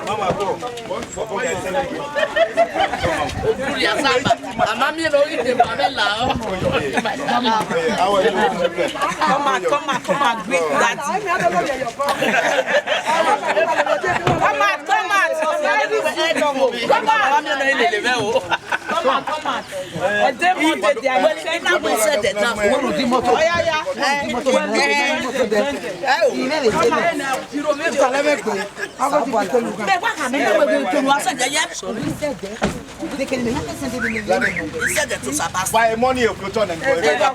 Mama go. Come on, greet that. Come on. Why money of Pluton and what did you?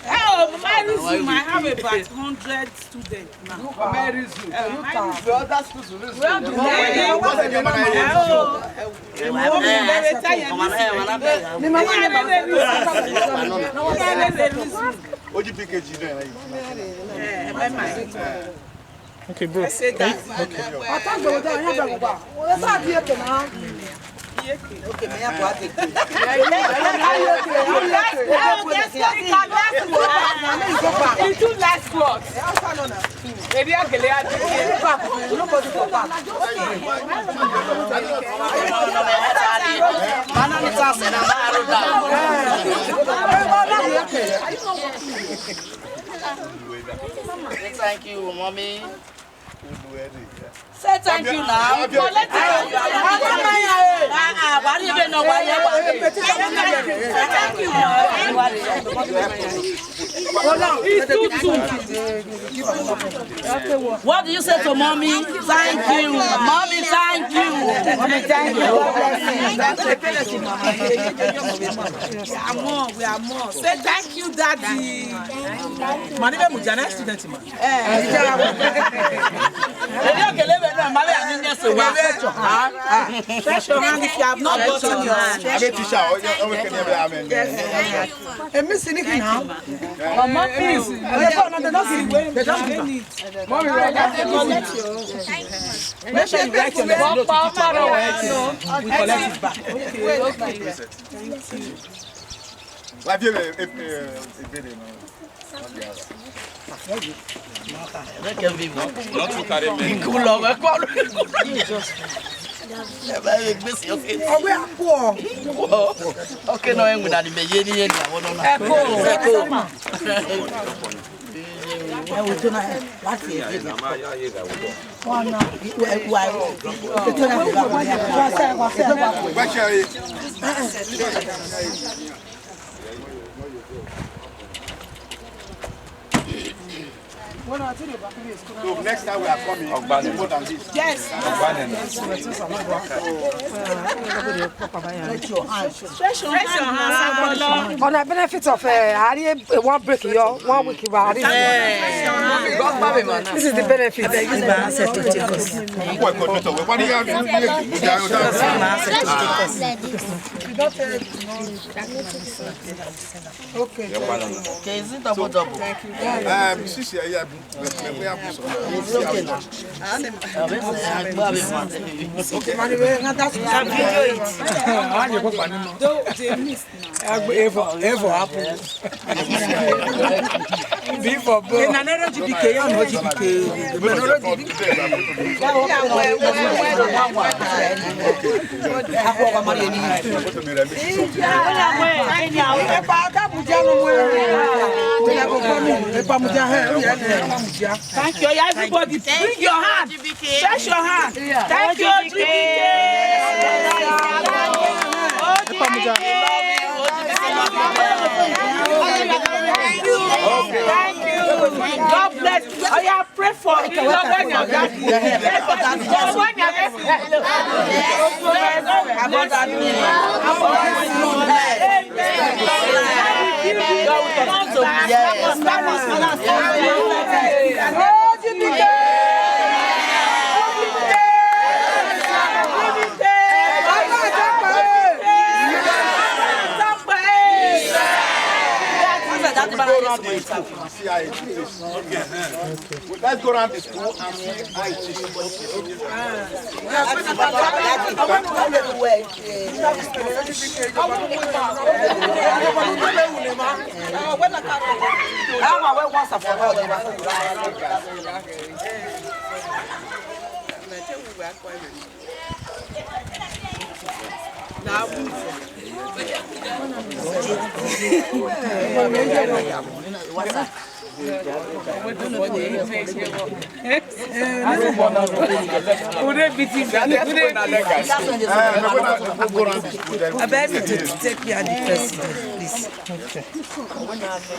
Oh, Mary's Zoom, I have about 100 students now. Mary's Zoom. Okay, bro. Okay, may I two last clocks. Thank you, mommy. Say thank you now. What do you say to mommy? Thank you. Mommy, thank you. Mommy, thank you. We are more. Say thank you, Daddy. Stretch your hand if you have not gotten yours. Make sure you write your message. We collect it back. Okay, no, I'm going to be So next time we are coming, more than this. Yes. Stretch your hand. On the benefit of one break here, 1 week. This is the benefit. Okay, is it double? Thank you. Thank you, everybody. Bring your hand. Stretch your hand. Thank you, OGBK. Thank you. God bless. Oh, yeah, pray for you. around the school and see how it is. Okay. Let's go around the school and see how it is.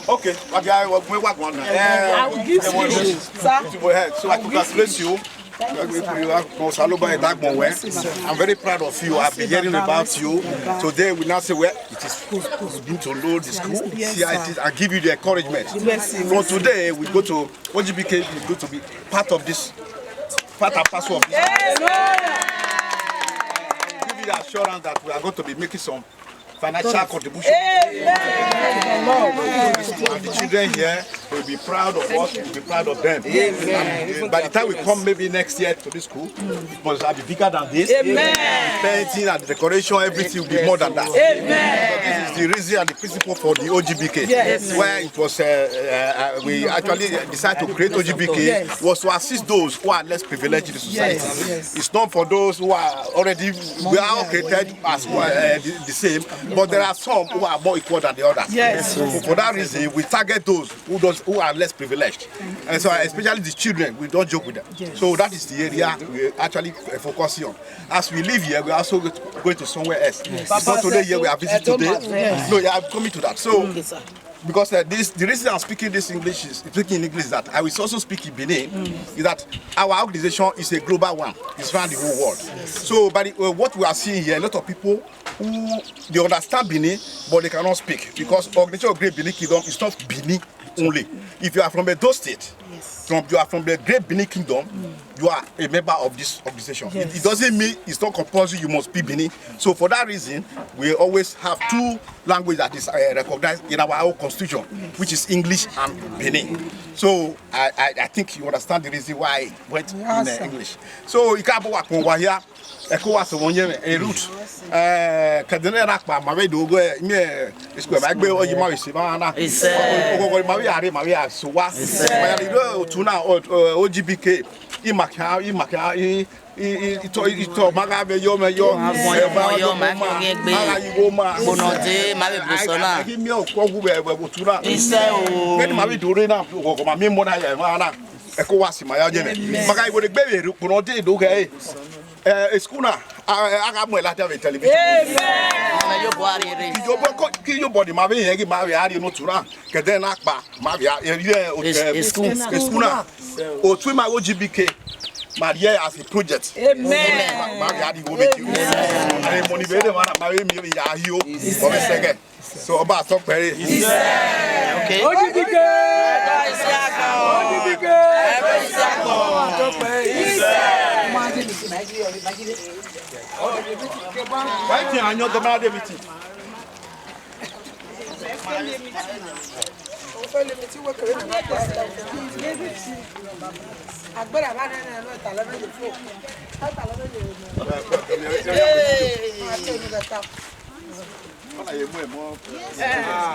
Okay, so I congratulate you. I'm very proud of you. I've been hearing about you. Today we now say, well, it is good to know the school, see how it is, and give you the encouragement. From today, we go to OGBK, is going to be part of this, part and parcel of this. Give you the assurance that we are going to be making some financial contribution. And the children here will be proud of us, will be proud of them. And by the time we come maybe next year to this school, it must be bigger than this. The painting and the decoration, everything will be more than that. So this is the reason and the principle for the OGBK. Where it was, we actually decided to create OGBK was to assist those who are less privileged in the society. It's not for those who are already, we are all created as the same. But there are some who are more equal than the others. So for that reason, we target those who are less privileged. And so especially the children, we don't joke with them. So that is the area we actually focusing on. As we live here, we are also going to somewhere else. It's not today here we are visiting today. No, yeah, I'm coming to that. So because the reason I'm speaking this English is that I will also speak in Benin, is that our organization is a global one. It's around the whole world. So but what we are seeing here, a lot of people who they understand Benin, but they cannot speak because Organization of Great Benin Kingdom is not Benin only. If you are from Edo State, you are from the Great Benin Kingdom, you are a member of this organization. It doesn't mean it's not compulsory you must be Benin. So for that reason, we always have two languages that is recognized in our own constitution, which is English and Benin. So I think you understand the reason why I went in English. So you can't work on here. ECOWAS wonye a route. Kadene rakpa mawe dogo me isko ma gbe oyi ma isi ma na. Ogogo ma wi are ma wi asowa. Ma ri do tuna OGBK imaka ito maga be yo me yo ma yiwo ma bonode ma be bosola mi o ko gu be tuna ise o ke ma wi do re na ogogo ma mi mo na ya ma na ECOWAS ma ya je me maga iwo de gbe we bonode do ke Eskuna, I mo la tell television. Kiyo body ma be yegi ma we ari no tura. Kede na pa ma be Eskuna. O twi ma OGBK. Ma here as a project. Amen. Ma be ari go be you. And money be ma be mi ya hi o. O be sege. So oba so pere. Okay. OGBK. OGBK. Right here, I know the man meeting.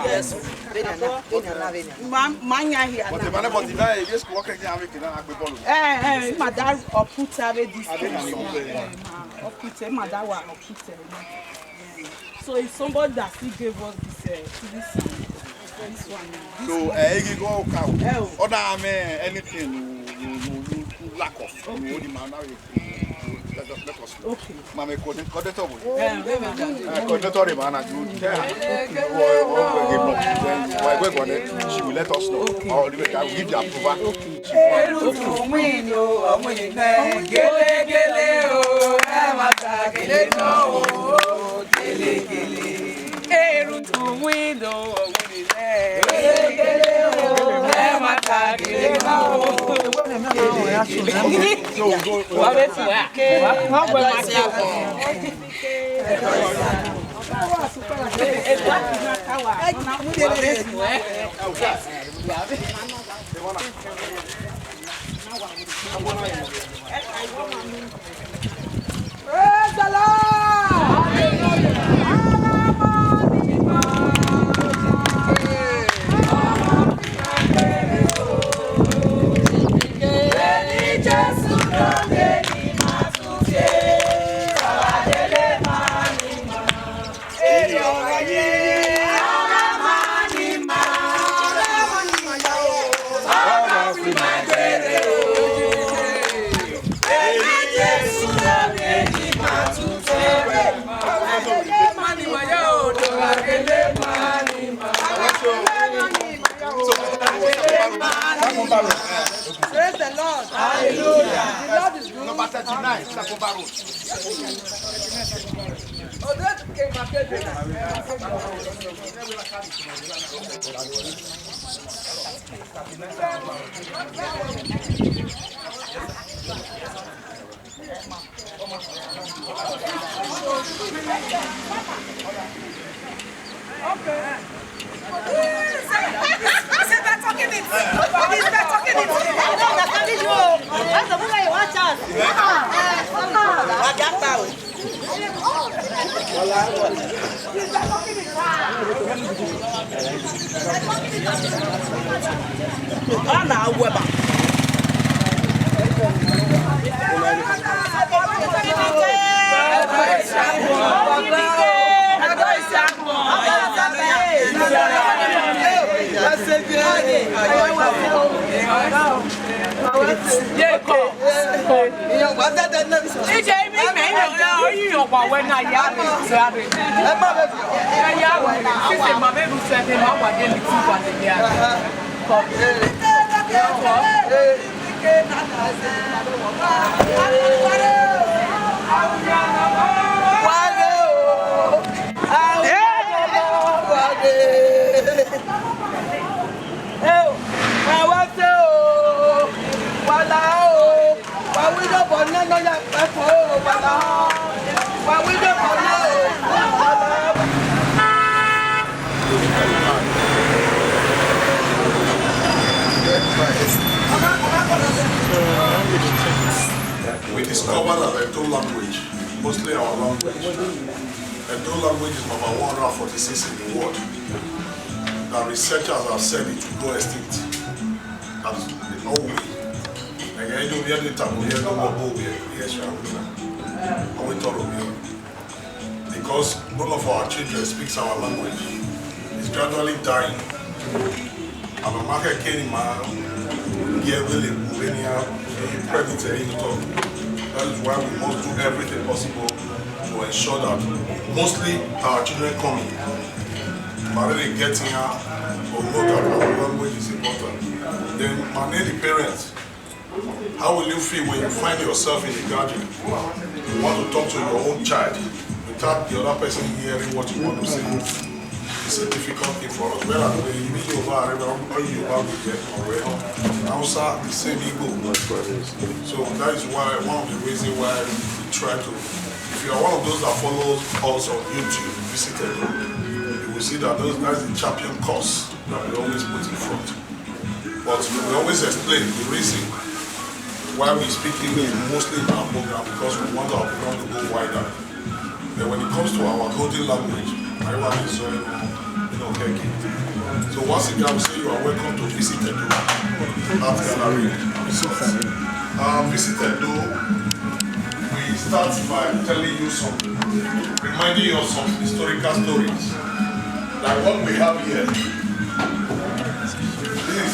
Yes. Manya here. But the man about the guy just walking here making an agbe my dad put away this. Madam put. So it's somebody that still gave us this one. So Egor cow. Other anything you lack of. Let us know. Okay. Mama coordinator. Coordinator she will let us know. Or I will give the approval. Praise the Praise the Lord. Hallelujah. The Lord is good. Number 39, Sakoba Road. Oh, that came back again. Okay. We discovered that Edo language, mostly our language, Edo language is number 146 in the world. The researchers have said it will go extinct. That's the no way. Because none of our children speaks our language. It's gradually dying. I'm a market came that is why we must do everything possible to ensure that mostly our children coming, but they getting here, or know that our language is important. Then manage the parents. How will you feel when you find yourself in the garden? You want to talk to your own child without the other person hearing what you want to say. It's a difficult thing for us. Well, you mean Yoruba, Hausa, the same Igor. So that is why one of the reasons why we try to. If you are one of those that follows us on YouTube, visited, you will see that that's the champion course that we always put in front. But we always explain the reason why we speak English mostly in our program, because we want our program to go wider. Then when it comes to our coding language, everyone is so once again, I will say you are welcome to visit Edo Art Gallery. Visit Edo, we start by telling you some, reminding you of some historical stories. Like what we have here. This is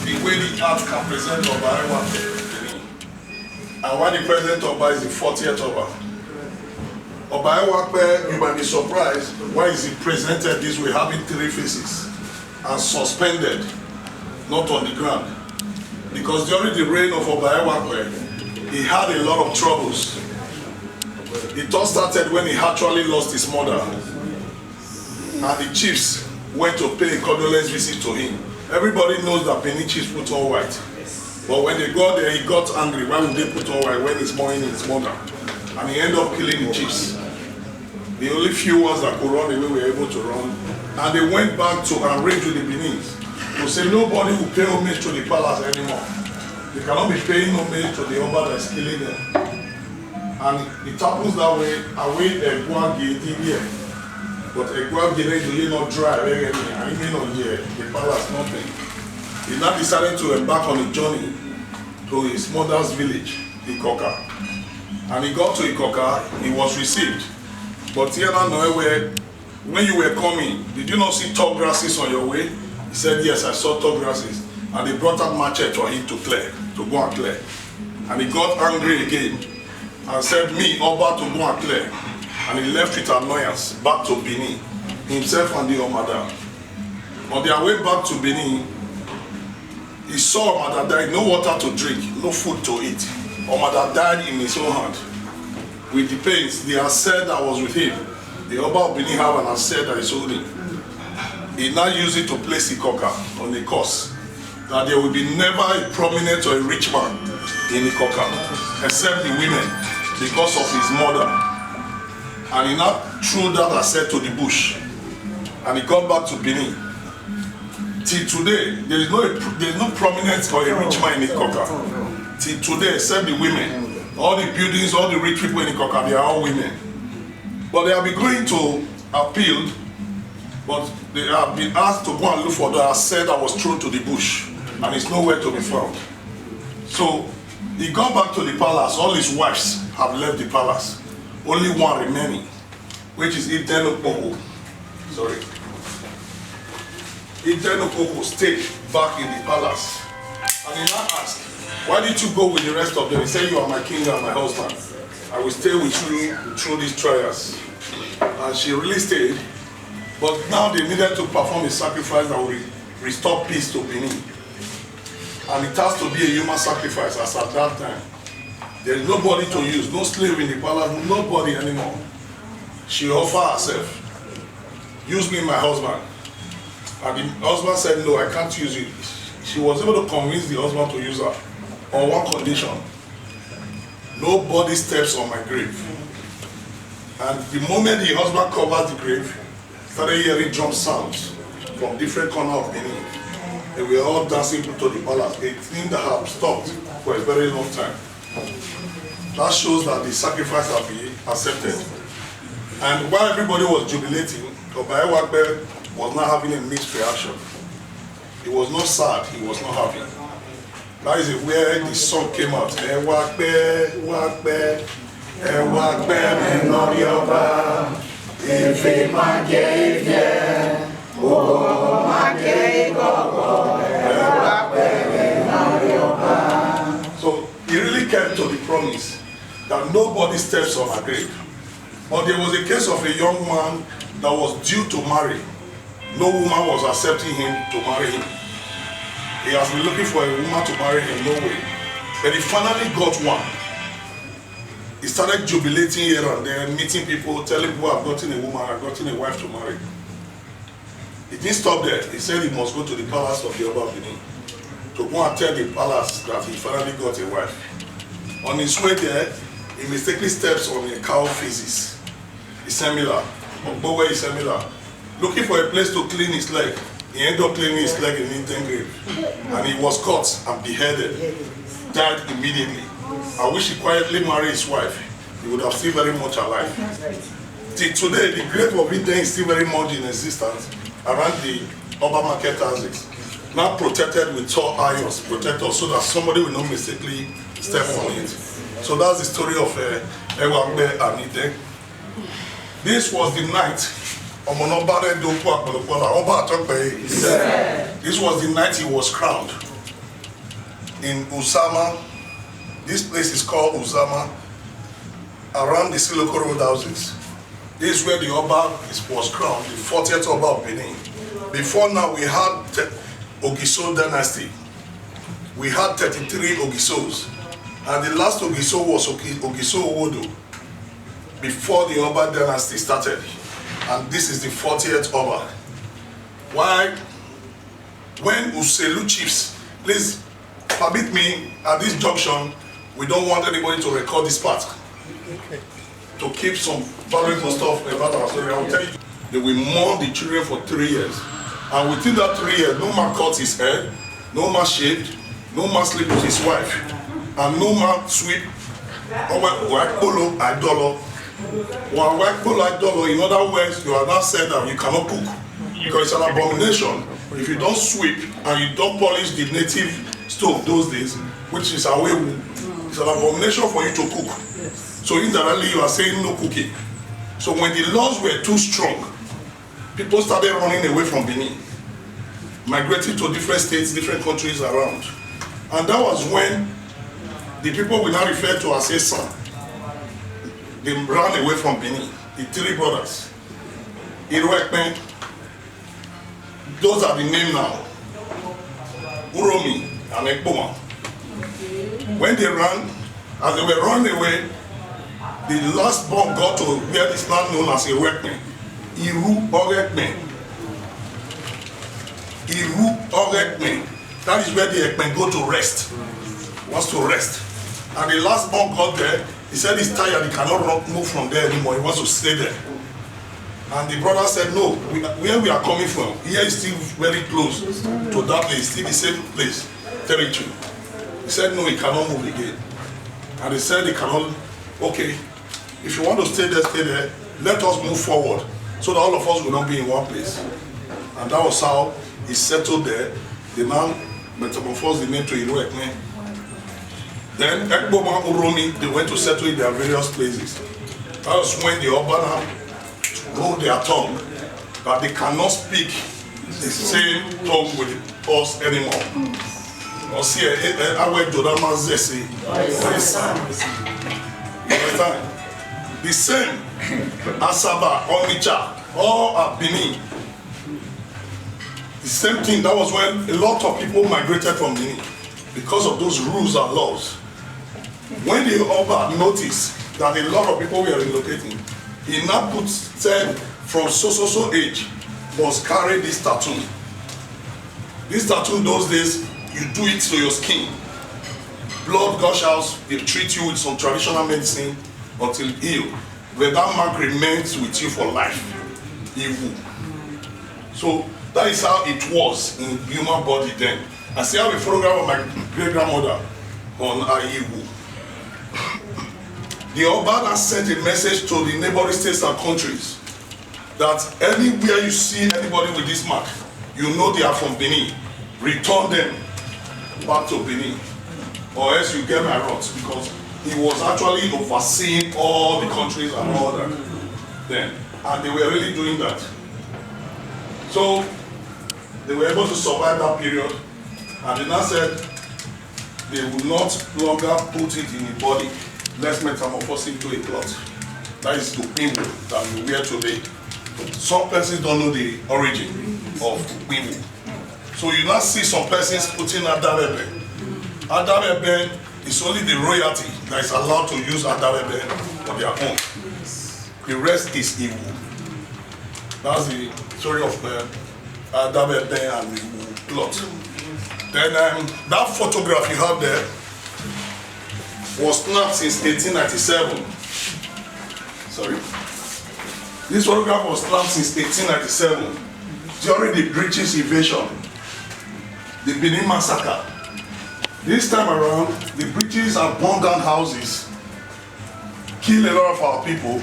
the way the art can present Oba. And why the president Oba is the 40th Oba. Oba, you might be surprised, why is he presented this way, having 3 faces and suspended, not on the ground? Because during the reign of Oba, he had a lot of troubles. It all started when he actually lost his mother, and the chiefs went to pay a condolence visit to him. Everybody knows that Benin chiefs put on white, but when they got there, he got angry. Why would they put on white when he's mourning his mother? And he ended up killing the chiefs. The only few ones that could run away were able to run. And they went back to arrange with the Benin to say nobody will pay homage to the palace anymore. They cannot be paying homage to the Oba that's killing them. And it happens that way, away Egor here. But Egor do not drive and even on here, the palace nothing. He now decided to embark on a journey to his mother's village, Ikoka. And he got to Ikoka, he was received. But here now where when you were coming, did you not see tall grasses on your way? He said, yes, I saw tall grasses. And they brought out machete for him to go and clear. And he got angry again and said, me, Oba, to go and clear. And he left with annoyance back to Benin, himself and the Omada. On their way back to Benin, he saw Omada died, no water to drink, no food to eat. Omada died in his own hand. With the pains, the asset that was with him, the Oba of Benin have an asset that is holding. He now used it to place Ikoka on the course, that there will be never a prominent or a rich man in Ikoka, except the women, because of his mother. And he now threw that asset to the bush, and he got back to Benin. Till today, there is no prominent or a rich man in Ikoka. Till today, except the women. All the buildings, all the rich people in Ikoka, they are all women. But they have been going to appeal, but they have been asked to go and look for the asset that was thrown to the bush, and it's nowhere to be found. So he got back to the palace. All his wives have left the palace. Only one remaining, which is Idenokoko. Sorry. Idenokoko stayed back in the palace. And he now asked, why did you go with the rest of them? He said, you are my king and my husband. I will stay with you through these trials. And she really stayed. But now they needed to perform a sacrifice that will restore peace to Benin. And it has to be a human sacrifice as at that time. There is nobody to use, no slave in the palace, nobody anymore. She offered herself. Use me, my husband. And the husband said, no, I can't use you. She was able to convince the husband to use her on one condition. Nobody steps on my grave. And the moment the husband covered the grave, started hearing drum sounds from different corners of Benin. And we were all dancing to the palace, a thing that had stopped for a very long time. That shows that the sacrifice had been accepted. And while everybody was jubilating, Oba Ewakbe was not having a mixed reaction. He was not sad, he was not happy. That is where the song came out. Ewakbe, Ewakbe, Ewakbe, Menori Oba, Ife Magevye, O Magego, Ewakbe, Menori Oba. So he really kept to the promise that nobody steps on a grave. But there was a case of a young man that was due to marry. No woman was accepting him to marry him. He has been looking for a woman to marry him, no way. But he finally got one. He started jubilating here and there, meeting people, telling people, I've gotten a woman, I've gotten a wife to marry. He didn't stop there. He said he must go to the palace of the Oba of Benin to go and tell the palace that he finally got a wife. On his way there, he mistakenly steps on a cow feces. It's similar. Ogbowe is similar. Looking for a place to clean his leg. He ended up cleaning his leg in Indian grave. And he was caught and beheaded. Died immediately. I wish he quietly married his wife. He would have still very much alive. Till today, the grave of Indian is still very much in existence around the Oba market houses. Now protected with tall irons, protectors, so that somebody will not mistakenly step on it. So that's the story of Ewakbe and Ide. This was the night. This was the night he was crowned in Usama. This place is called Usama, around the Siloko Road houses. This is where the Oba was crowned, the 40th Oba of Benin. Before now, we had Ogiso dynasty. We had 33 Ogisos. And the last Ogiso was Ogiso Owodo, before the Oba dynasty started. And this is the 40th Oba. Why? When Uselu chiefs, please permit me at this junction, we don't want anybody to record this part. To keep some valuable stuff about our story. I will tell you, they will mourn the children for 3 years. And within that 3 years, no man cut his head, no man shaved, no man sleep with his wife, and no man sweep. Work polo idolo. Well, work polo idolo. In other words, you are not said that you cannot cook because it's an abomination if you don't sweep and you don't polish the native stove those days, which is away. It's an abomination for you to cook. So indirectly, you are saying no cooking. So when the laws were too strong, people started running away from Benin, migrating to different states, different countries around. And that was when the people we now refer to as Esan, they ran away from Benin, the 3 brothers. Iruekpen, those are the names now. Uromi and Ekpoma. When they ran, as they were running away, the last bomb got to where it's now known as Iruekpen. Iru Orekpen. Iru Orekpen. That is where the Ekpen go to rest. Wants to rest. And the last bomb got there. He said he's tired, he cannot move from there anymore. He wants to stay there. And the brother said, no, where we are coming from, here is still very close to that place, still the same place, territory. He said, no, he cannot move again. And he said he cannot, okay, if you want to stay there, let us move forward so that all of us will not be in one place. And that was how he settled there. The man metamorphosed the name to Iruekne. Then Ekboma Uromi, they went to settle in their various places. That was when the Obana rolled their tongue, but they cannot speak the same tongue with us anymore. The same Asaba, Onitsha, or Benin. The same thing, that was when a lot of people migrated from Benin because of those rules and laws. When the Oba noticed that a lot of people were relocating, he now said from so age must carry this tattoo. This tattoo those days, you do it to your skin. Blood gush out, they treat you with some traditional medicine until healed. But that mark remains with you for life. Evil. So that is how it was in human body then. I still have a photograph of my great grandmother on Iwu. The Obana sent a message to the neighboring states and countries that anywhere you see anybody with this mark, you know they are from Benin. Return them back to Benin, or else you get my wrath, because he was actually overseeing all the countries and all that then, and they were really doing that. So they were able to survive that period, and they now said they would not longer put it in the body. Let's metamorphose it to a cloth. That is the pimple that we wear today. Some persons don't know the origin of pimple. So you now see some persons putting Adabebe. Adabebe is only the royalty that is allowed to use Adabebe for their own. The rest is evil. That's the story of Adabebe and the plot. Then that photograph you have there was snapped since 1897. Sorry. This photograph was snapped since 1897 during the British invasion, the Benin massacre. This time around, the British have burned down houses, killed a lot of our people,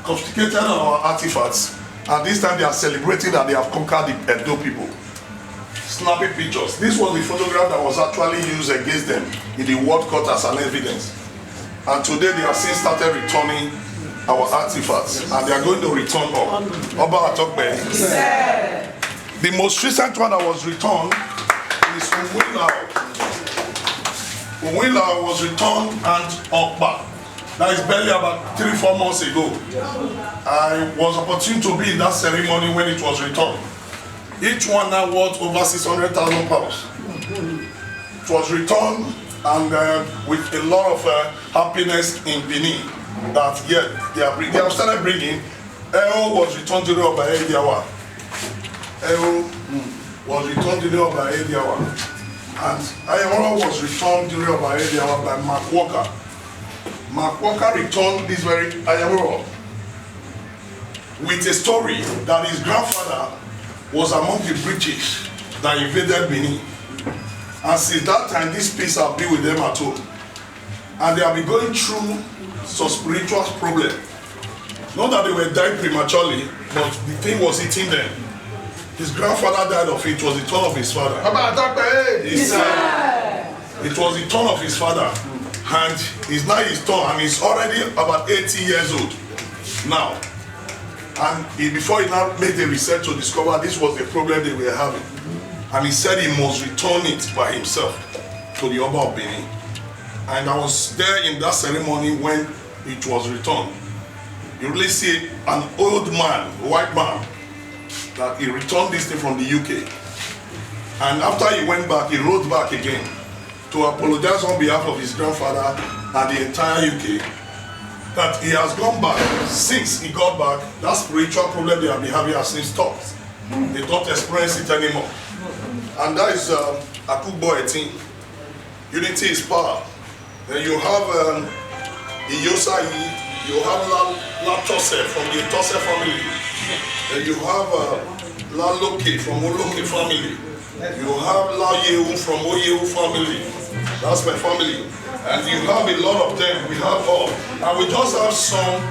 confiscated our artifacts, and this time they are celebrating that they have conquered the Edo people. Snappy pictures. This was the photograph that was actually used against them in the World Court as an evidence. And today they have since started returning our artifacts, and they are going to return all. Oba Atokbe. The most recent one that was returned is Umwila. Umwila was returned and Okba. That is barely about 3-4 months ago. I was opportune to be in that ceremony when it was returned. Each one now worth over 600,000 pounds. It was returned and with a lot of happiness in Benin. That they have started bringing. Egor was returned to the Oba Ediawa. Egor was returned to the Oba Ediawa. And Ayamara was returned to the Oba Ediawa by Mark Walker. Mark Walker returned this very Ayamara with a story that his grandfather was among the British that invaded Benin. And since that time, this peace have been with them at home. And they have been going through some spiritual problem. Not that they were dying prematurely, but the thing was eating them. His grandfather died of it. It was the turn of his father. It was the turn of his father. And it's now his turn, and he's already about 80 years old now. And before he now made the research to discover this was the problem they were having. And he said he must return it by himself to the Oba of Benin. And I was there in that ceremony when it was returned. You really see an old man, a white man, that he returned this thing from the UK. And after he went back, he wrote back again to apologize on behalf of his grandfather and the entire UK that he has gone back. Since he got back, that spiritual problem they have been having has since stopped. They don't experience it anymore. And that is Akugbo 18. Unity is power. Then you have Iyosai, you have La Tose from the Tose family. Then you have La Loke from Oloke family. You have La Yehu from Oyehu family. That's my family. And you have a lot of them. We have all. And we just have some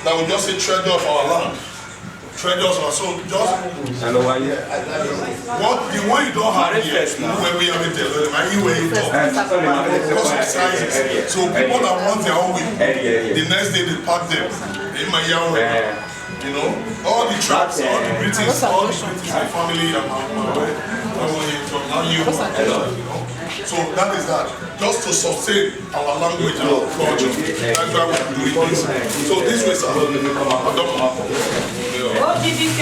that we just say treasure of our land. Treasures are so just what the one you don't have here when we have it anywhere you talk because of sizes. So people that want their own week, the next day they pack them in my yard. You know, all the tracks, all the British, my family and my way, so that is that. Just to sustain our language and our culture. That's why we're doing this. So this way, sir. OGBK,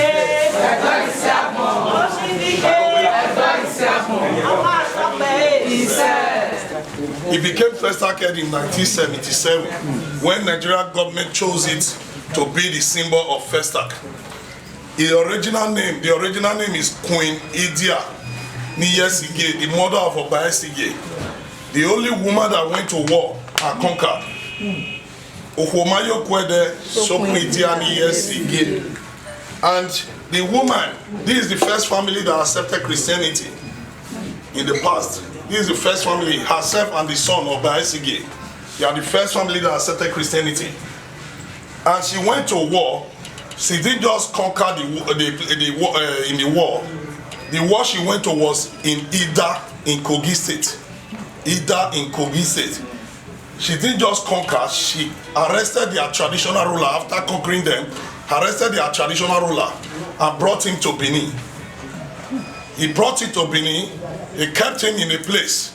He became Festac head in 1977 when Nigeria government chose it to be the symbol of Festac. The original name is Queen Idia Niyesige, the mother of Oba Esige, the only woman that went to war and conquered. Ohomayo Kwede Sokun Idia Niyesige. And the woman, this is the first family that accepted Christianity in the past. This is the first family, herself and the son of Oba Esige. They are the first family that accepted Christianity. And she went to war. She didn't just conquer in the war. The war she went to was in Ida in Kogi State. Ida in Kogi State. She didn't just conquer, she arrested their traditional ruler after conquering them, arrested their traditional ruler and brought him to Benin. He brought him to Benin, he kept him in a place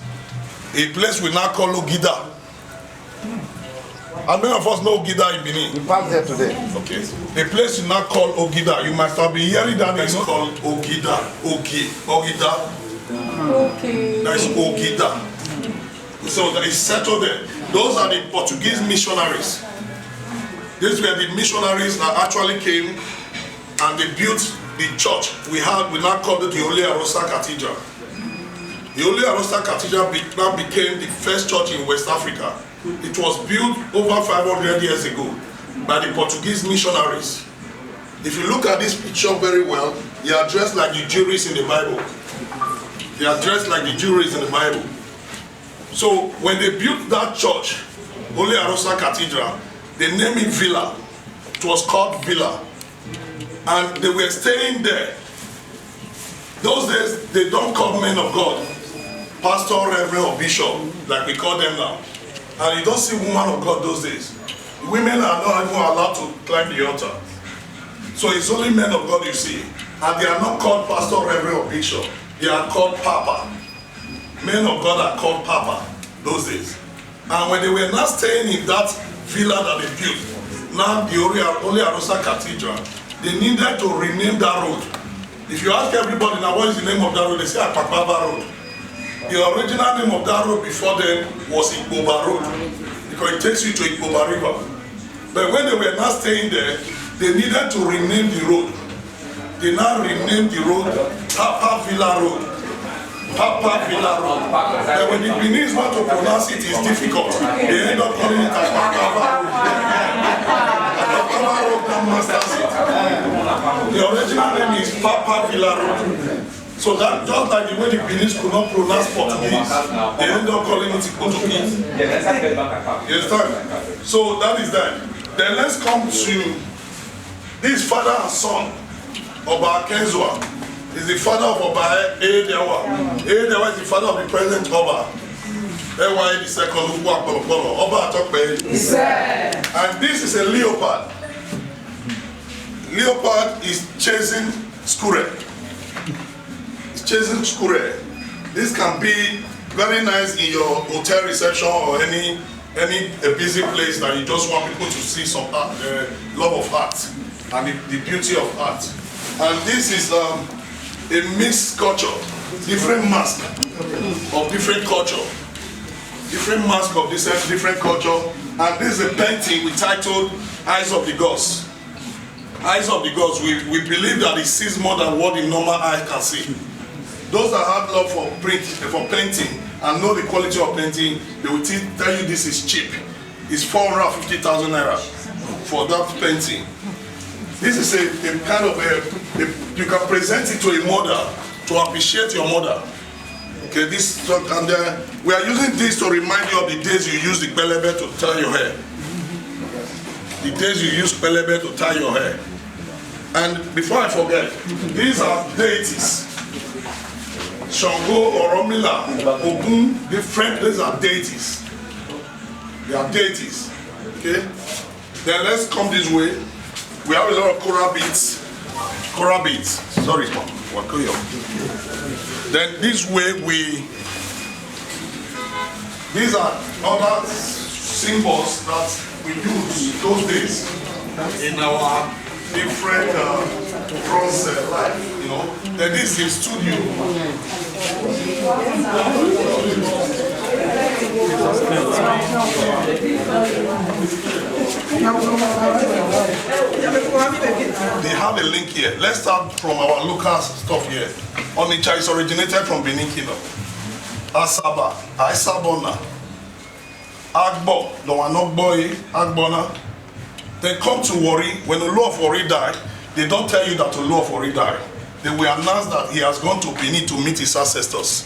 we now call Ogida. And many of us know Ogida in Benin. We passed there today. Okay. The place you now call Ogida, you must have been hearing that it's called Ogida. Ogida. Okay. That's Ogida. So that is settled there. Those are the Portuguese missionaries. These were the missionaries that actually came and they built the church. We now call it the Holy Arosa Cathedral. The Holy Arosa Cathedral now became the first church in West Africa. It was built over 500 years ago by the Portuguese missionaries. If you look at this picture very well, they are dressed like the Jews in the Bible. They are dressed like the Jews in the Bible. So when they built that church, Holy Arosa Cathedral, they named it Villa. It was called Villa. And they were staying there. Those days, they don't call men of God pastor, reverend, or bishop, like we call them now. And you don't see woman of God those days. Women are not even allowed to climb the altar. So it's only men of God you see. And they are not called pastor, reverend, or bishop. They are called Papa. Men of God are called Papa those days. And when they were not staying in that villa that they built, now the Holy Arosa Cathedral, they needed to rename that road. If you ask everybody now what is the name of that road, they say Akpakpaba Road. The original name of that road before then was Igboba Road, because it takes you to Igboba River. But when they were not staying there, they needed to rename the road. They now renamed the road Papa Villa Road. Papa Villa Road. But when the Beninese want to pronounce it, it's difficult. They end up calling it Akpakpaba Road. Akpakpaba Road now masters it. The original name is is Papa Vilaro. So that just like the way the Benin could not pronounce Portuguese, they end up calling it Portuguese. You understand? So that is that. Then let's come to this father and son. Oba Kenzwa is the father of Oba Edewa. Edewa is the father of the present Oba. Ewa the second Oba Atokpe. And this is a leopard. Leopard is chasing squirrel. Chasing squirrel. This can be very nice in your hotel reception or any busy place that you just want people to see some art, love of art and the beauty of art. And this is a mixed culture, different mask of different culture, different mask of different culture. And this is a painting we titled Eyes of the Gods. Eyes of the Gods. We believe that it sees more than what the normal eye can see. Those that have love for painting and know the quality of painting, they will tell you this is cheap. It's 450,000 naira for that painting. This is a kind of you can present it to a mother to appreciate your mother. Okay, this and we are using this to remind you of the days you used the pelebe to tie your hair. The days you used pelebe to tie your hair. And before I forget, these are deities. Shango or Romila, Ogun, different, these are deities. They are deities. Okay? Then let's come this way. We have a lot of Korah beads. Korah beads. Sorry, Wakoyo. Then this way these are other symbols that we use those days in our different bronze life, you know. Then this is studio. They have a link here. Let's start from our local stuff here. Onitsha is originated from Benin Kingdom. Asaba, Aisabona, Agbo, Lowanogboy, Agbona. They come to Warri. When Olu of Warri died, they don't tell you that Olu of Warri died. They will announce that he has gone to Benin to meet his ancestors.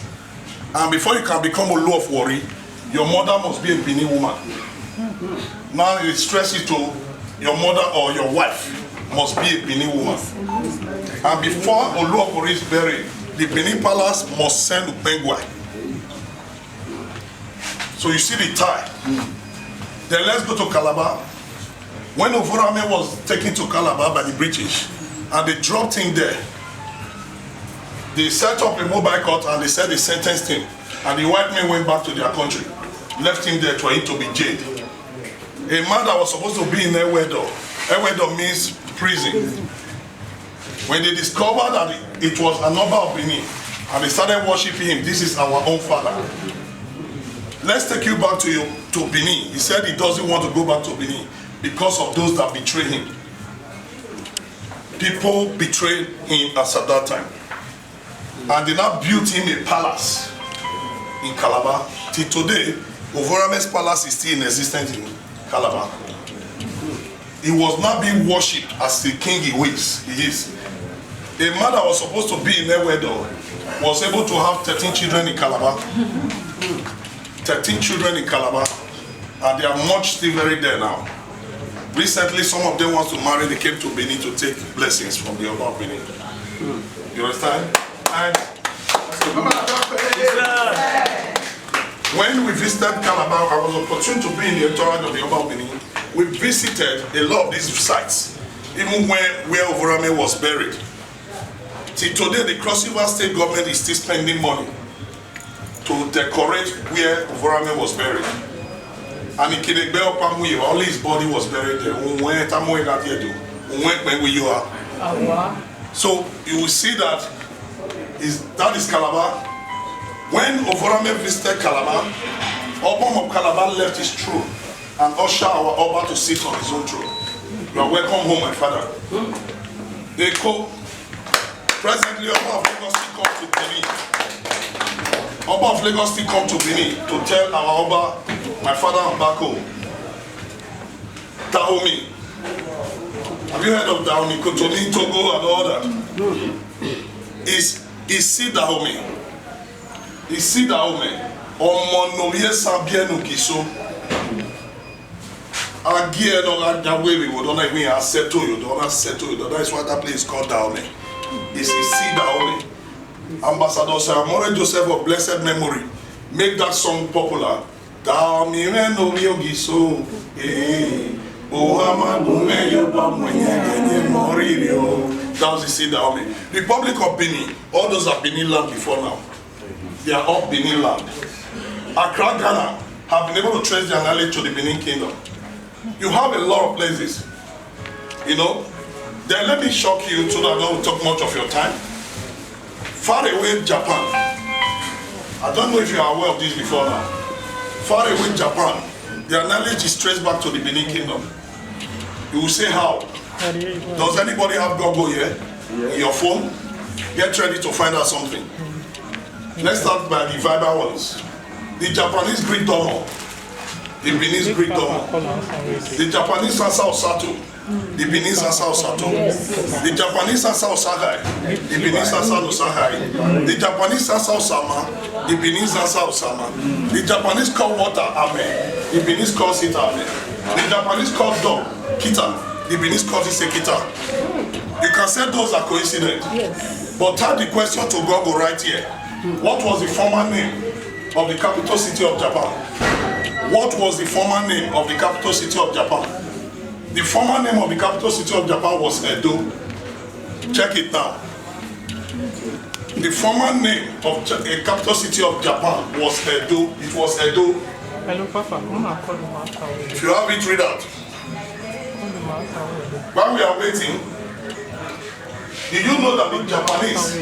And before you can become Olu of Warri, your mother must be a Benin woman. Now it stresses to your mother or your wife must be a Benin woman. And before Olu of Warri is buried, the Benin palace must send Ubengwai. So you see the tie. Then let's go to Calabar. When Ovorame was taken to Calabar by the British, and they dropped him there, they set up a mobile court and they said they sentenced him. And the white men went back to their country, left him there for him to be jailed. A man that was supposed to be in Ewedo, Ewedo means prison. When they discovered that it was an Oba of Benin, and they started worshiping him, this is our own father. Let's take you back to Benin. He said he doesn't want to go back to Benin because of those that betrayed him. People betrayed him as at that time. And they now built him a palace in Calabar. Till today, Ovorame's palace is still in existence in Calabar. He was not being worshipped as the king he is. A man that was supposed to be in Ewedo was able to have 13 children in Calabar. 13 children in Calabar, and they are much still very there now. Recently, some of them want to marry, they came to Benin to take blessings from the Oba of Benin. You understand? And when we visited Calabar, I was opportune to be in the entourage of the Oba of Benin. We visited a lot of these sites, even where Ovorame was buried. Till today, the Cross River State government is still spending money to decorate where Ovorame was buried. And in Kidegbe Opamuye, only his body was buried there. So you will see that is Calabar. When Ovorame visited Calabar, Obam of Calabar left his throne and ushered our Oba to sit on his own throne. You are welcome home, my father. They go. Presently, Oba of Lagos still come to Benin. Oba of Lagos still come to Benin to tell our Oba, my father and back home, Dahomey. Have you heard of Dahomey, Cotonou, Togo, and all that? is Dahomey. Is Dahomey. Omonoye Sabieno Kiso. Again, that way we would not even accept you. Don't accept you. That is why that place is called Dahomey. It's Dahomey. Ambassador Samuel Joseph of blessed memory. Make that song popular. Dahomey no Giso. That was the seed Dahomey. Republic of Benin. All those are Benin land before now. They are all Benin land. Accra, Ghana have been able to trace their knowledge to the Benin Kingdom. You have a lot of places. You know. Then let me shock you so that I don't talk much of your time. Far away Japan. I don't know if you are aware of this before now. Far away Japan. Their knowledge is traced back to the Benin Kingdom. You will say how? Does anybody have Google here? In your phone? Get ready to find out something. Let's start by the Viber ones. The Japanese Greek Domo. The Beninese Greek Domo. The Japanese Sasa Osato. The Benin Sasa Osato. The Japanese Sasa Osagai. The Benin Sasa Osagai. The Japanese Sasa Osama. The Benin Sasa Osama. The Japanese call water Ame. The Benin calls it Ame. The Japanese call dog Kita. The Benin calls it Sekita. You can say those are coincident. But type the question to Google right here. What was the former name of the capital city of Japan? What was the former name of the capital city of Japan? The former name of the capital city of Japan was Edo. Check it now. The former name of the capital city of Japan was Edo. It was Edo. Hello, Papa. If you have it, read out. While we are waiting, did you know that the Japanese,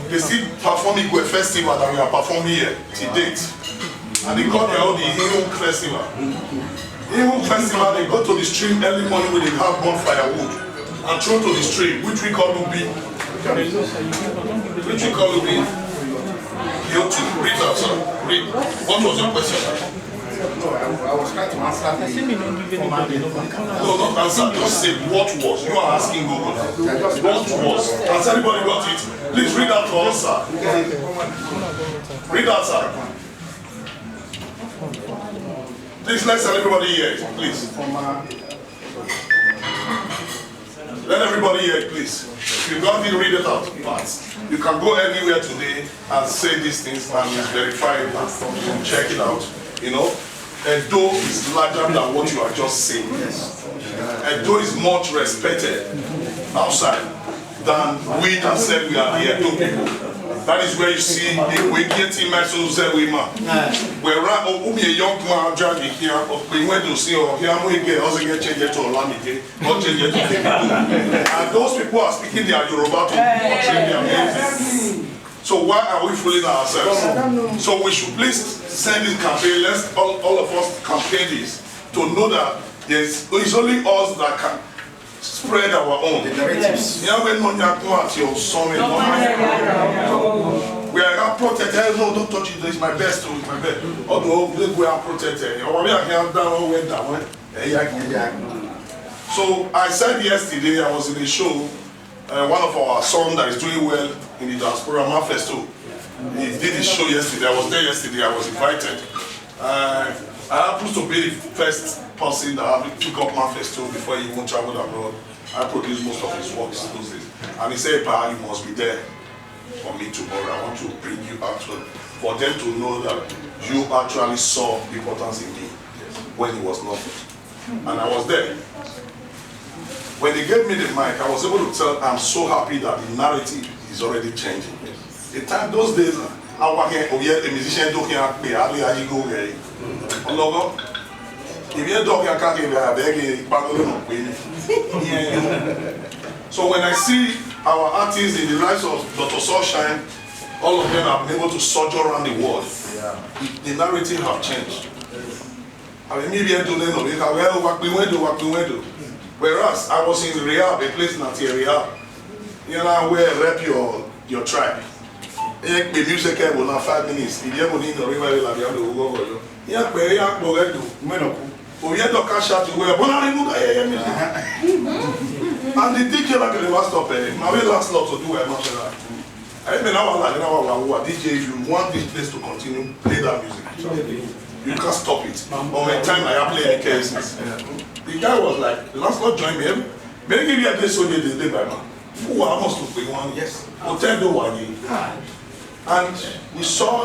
they still perform Egor festival that we are performing here to date? And they call it the Egor festival. Egor festival, they go to the stream early morning when they have bonfire wood and throw to the stream, which we call Ubi. Which we call Ubi. You too. Read that, sir. Read. What was your question? No, I was trying to answer the No, not answer. Just say what was. You are asking Google. What was? Has anybody got it? Please read out to us, sir. Read out, sir. Please let everybody hear it, please. Let everybody hear it, please. If you got it, read it out. But you can go anywhere today and say these things and verify it and check it out. You know, Edo is larger than what you are just saying. Edo is much respected outside than we that said we are the Edo people. That is where you see the wicked team so say we man. Where a young man driving here, we went to see or here we get also get changed to Olamide, not change it to people. And those people are speaking their Yoruba to train their music. So why are we fooling ourselves? So we should please send this campaign. Let's all of us campaign this to know that it's only us that can spread our own. The narratives. We are protected. No, don't touch it. It's my best. It's my best. Although we are protected. So I said yesterday I was in a show. One of our sons that is doing well in the diaspora, Manifesto. He did his show yesterday. I was there yesterday. I was invited. I happened to be the first person that took up Manifesto before he even traveled abroad. I produced most of his works those days. And he said, "Pa, you must be there for me tomorrow. I want to bring you out for them to know that you actually saw the importance in me when he was not." And I was there. When they gave me the mic, I was able to tell I'm so happy that the narrative is already changing. The time those days, I was here, a musician talking about me, how do you go there? If you're talking about so when I see our artists in the lives of Dr. Sunshine, all of them have been able to soldier around the world. The narrative have changed. I mean, maybe I don't know, whereas I was in Rehab, a place not here, Rehab. You know where rep your tribe. The music will not 5 minutes. If you need to remember that you have to go. Yeah, but you have to go. Oh, you don't cash out to where. And the DJ like the last stop, my way last lot to do a much of that. I mean, DJ, if you want this place to continue, play that music. You can't stop it. But when time I play the cases, the guy was like, the last lot joined me. Maybe give you a place so they did by man. Who are almost to pay one? Yes. Hotel do one. And we saw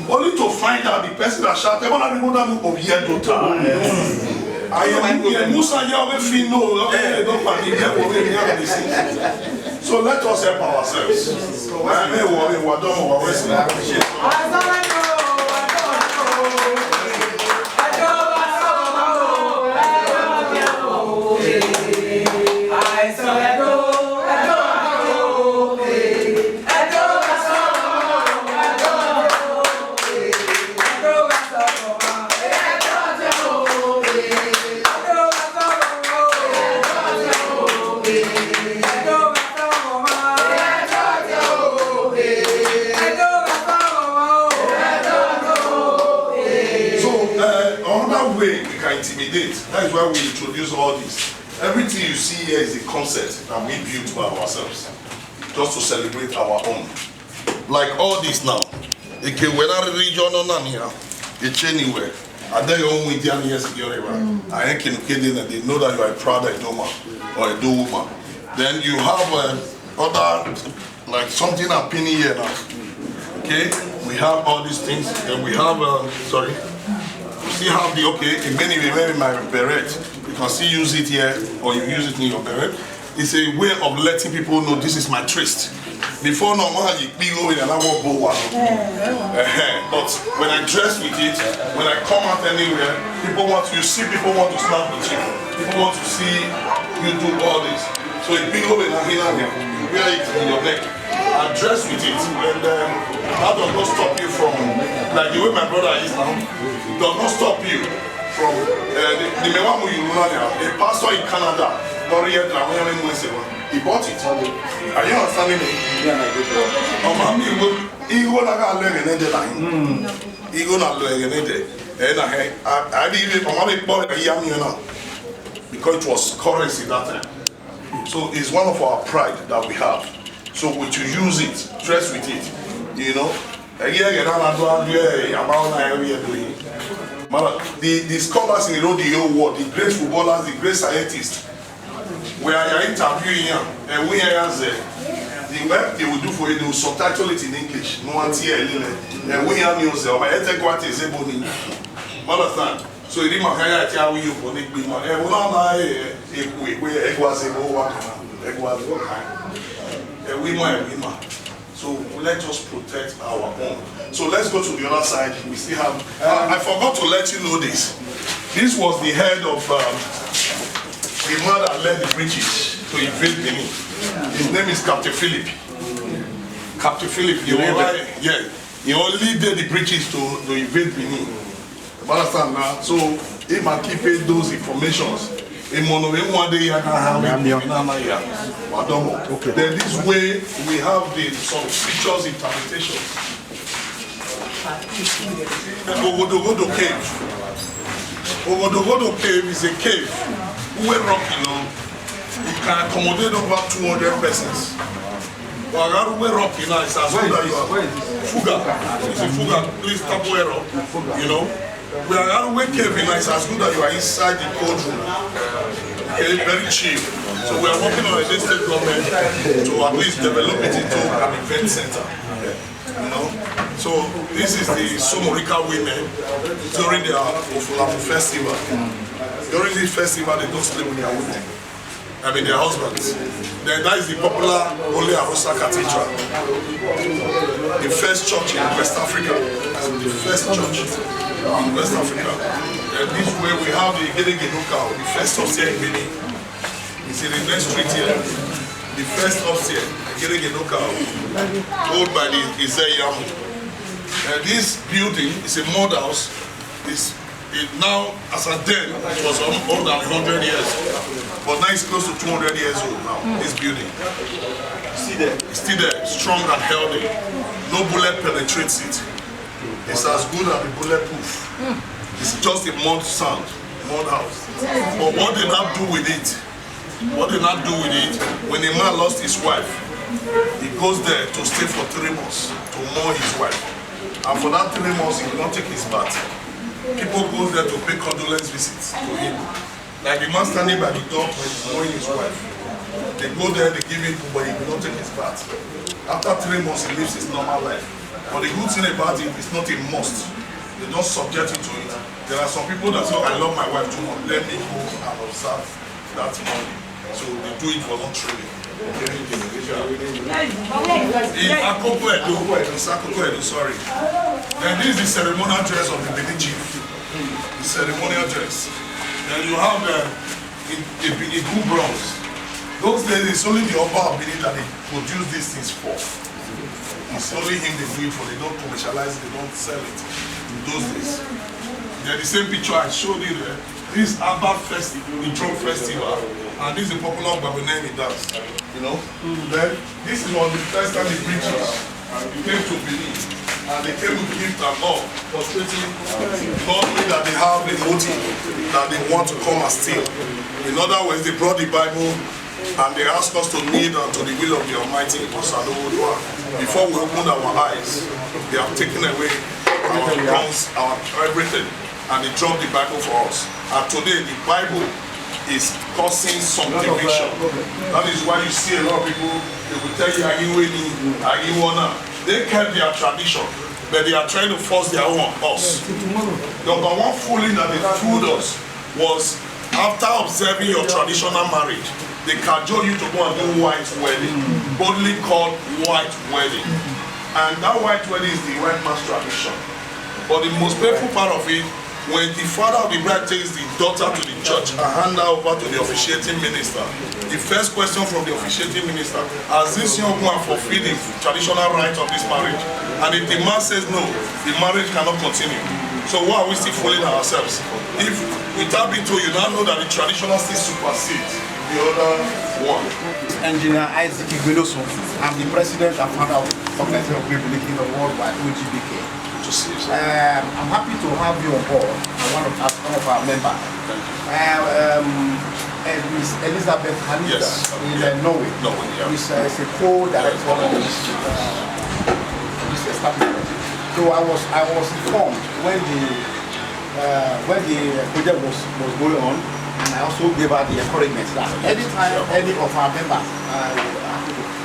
only to find out the person that shouted, "One of the mother of here to town." I am Musa Yahweh Fino. So let us help ourselves. I may worry what don't intimidate. That is why we introduce all this. Everything you see here is a concept that we built by ourselves, just to celebrate our own. Like all this now, it can wear a region on here, it's anywhere. I tell you, only the years I can get in and they know that you are a proud woman or a do woman. Then you have other, like something happening here now. Okay, we have all these things, and we have, sorry. Still have the in many my beret. You can still use it here or you use it in your beret. It's a way of letting people know this is my tryst. Before normally you go in and I won't go one. But when I dress with it, when I come out anywhere, people want to snap with you. People want to see you do all this. So it big over in a you wear it in your neck and dress with it, and that does not stop you from, like the way my brother is now, does not stop you from the Mewamu Yulunania, a pastor in Canada, he bought it. Are you understanding me? Because it was currency that time. So it's one of our pride that we have. So we to use it, dress with it, you know. The scholars in the whole world, the great footballers, the great scientists, we are interviewing them, and we are the work they will do for you, they will subtitle it in English. No one here, and we are news. Understand? So it didn't matter how you for the big man. So let us protect our own. So let's go to the other side. We still have. I forgot to let you know this. This was the head of the man that led the British to invade Benin. His name is Captain Philip. Captain Philip. He only did the British to invade Benin. Understand now? So he might keep those informations. Then this way we have some pictures interpretation. Ogodogodo cave. Ogodogodo cave is a cave where rock, you know, it can accommodate over 200 persons. But where rock, you know, it's as good as you are. Fuga. It's a fuga. Please tap where rock, you know. We are where cave, you know, it's as good as you are inside the cold room. Okay, very cheap. So we are working on a state government to at least develop it into an event center. You know? So this is the Somorika women during their Ofulafu festival. During this festival, they don't sleep with their women. I mean their husbands. Then that is the popular Ole Arosa Cathedral. The first church in West Africa. The first church in West Africa. And this way we have the Gedegenuka, the first upstairs in Benin. It's in the next street here. The first upstairs, Gedegenuka, owned by the Izeyamu. And this building is a mud house. Now, as a then, it was more than 100 years. But now it's close to 200 years old now, this building. It's still there, strong and healthy. No bullet penetrates it. It's as good as the bulletproof. It's just a mud house. But what they now do with it What they not do with it, when a man lost his wife, he goes there to stay for 3 months to mourn his wife. And for that 3 months, he will not take his bath. People go there to pay condolence visits to him. Like the man standing by the door when he's mourning his wife. They go there, they give him food, but he will not take his bath. After 3 months, he lives his normal life. But the good thing about it, it's not a must. They don't subject you to it. There are some people that say, I love my wife too much, let me go and observe that morning. So they do it voluntarily. In Akoko Edo, sorry. Then this is the ceremonial dress of the Benin chief. The ceremonial dress. Then you have the Benin bronze. Those days, it's only the upper of Benin that they produce these things for. It's only him they do it for. They don't commercialize it, they don't sell it in those days. They're the same picture I showed you there. This is Abba Festival, the drum festival, and this is a popular Babonemi dance. You know? Then this is on the first time the British came to Benin, and they came with gift and all, frustrating not only that they have the motive that they want to come and steal. In other words, they brought the Bible and they asked us to kneel down to the will of the Almighty before we open our eyes. They have taken away our bronze, our everything, and they dropped the Bible for us. And today the Bible is causing some division. That is why you see a lot of people, they will tell you, they kept their tradition, but they are trying to force their own on us. Number one fooling that they fooled us was after observing your traditional marriage, they cajole you to go and do white wedding, boldly called white wedding. And that white wedding is the white man's tradition. But the most painful part of it, when the father of the bride takes the daughter to the church and hand her over to the officiating minister, the first question from the officiating minister, has this young woman fulfilled the traditional right of this marriage? And if the man says no, the marriage cannot continue. So why are we still fooling ourselves? If we tap into you now know that the traditional still supersedes the other one. Engineer Isaac Igweloso. I'm the president and founder of the Organization of Great in the Worldwide, OGBK. I'm happy to have you on board as one of our members. Miss Elizabeth Hanita in Norway. She's a co-director of this establishment. So I was informed when the project was going on, and I also gave her the encouragement that anytime any of our members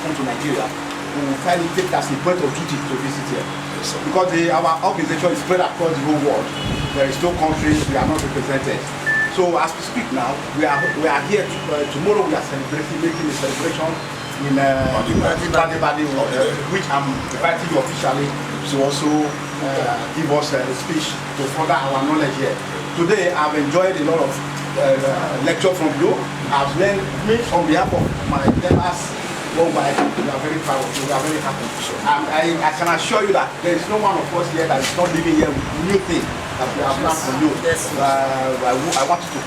come to Nigeria, we will finally take that as a point of duty to visit here. Because our organization is spread across the whole world. There is no country we are not represented. So as we speak now, we are here. Tomorrow we are making a celebration in Badi, which I'm inviting you officially to also give us a speech to further our knowledge here. Today I've enjoyed a lot of lecture from you. I've learned on behalf of my members. We are very proud of you, we are very happy. I can assure you that there is no one of us here that is not living here with new things that we have learned from you. I want you to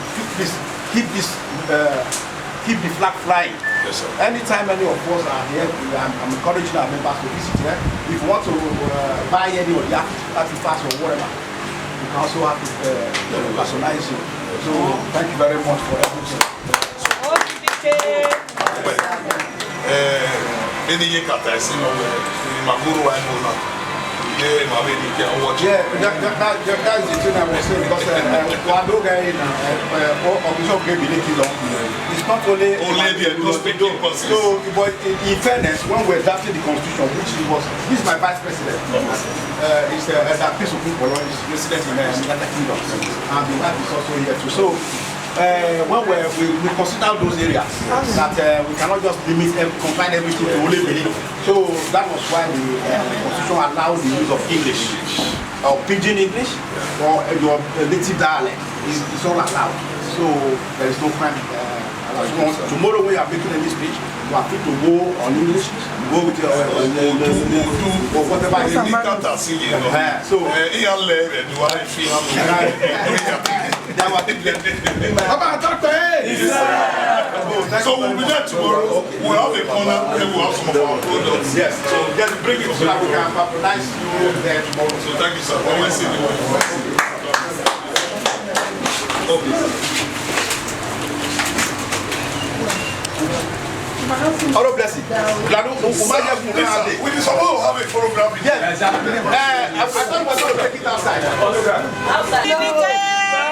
keep the flag flying. Yes, sir. Anytime any of us are here, I'm encouraging our members to visit here. If you want to buy any of the artifacts or whatever, you can also have to personalize it. So thank you very much for everything. Any year cut I see Maguru I know now. Yeah, my baby can watch. Yeah, that is the thing I was saying because Wado guy in Bishop it's not only so, but in fairness, when we're drafting the constitution, which this is my vice president, is that piece of people is resident in the United Kingdom, and the wife is also here too. So when we consider those areas that we cannot just confine everything to only Benin. So that was why the constitution allowed the use of English or pidgin English or your native dialect. It's all allowed. So there is no crime. Tomorrow when you are making any speech, you are free to go on English, go with your or whatever you need. So so we'll be there tomorrow. We'll have a corner and we'll have some of our products. Yes. So just bring it so that we can patronize you there tomorrow. So thank you, sir. Always see you. Okay. God bless you. We are supposed to have a program. Yes. I thought it was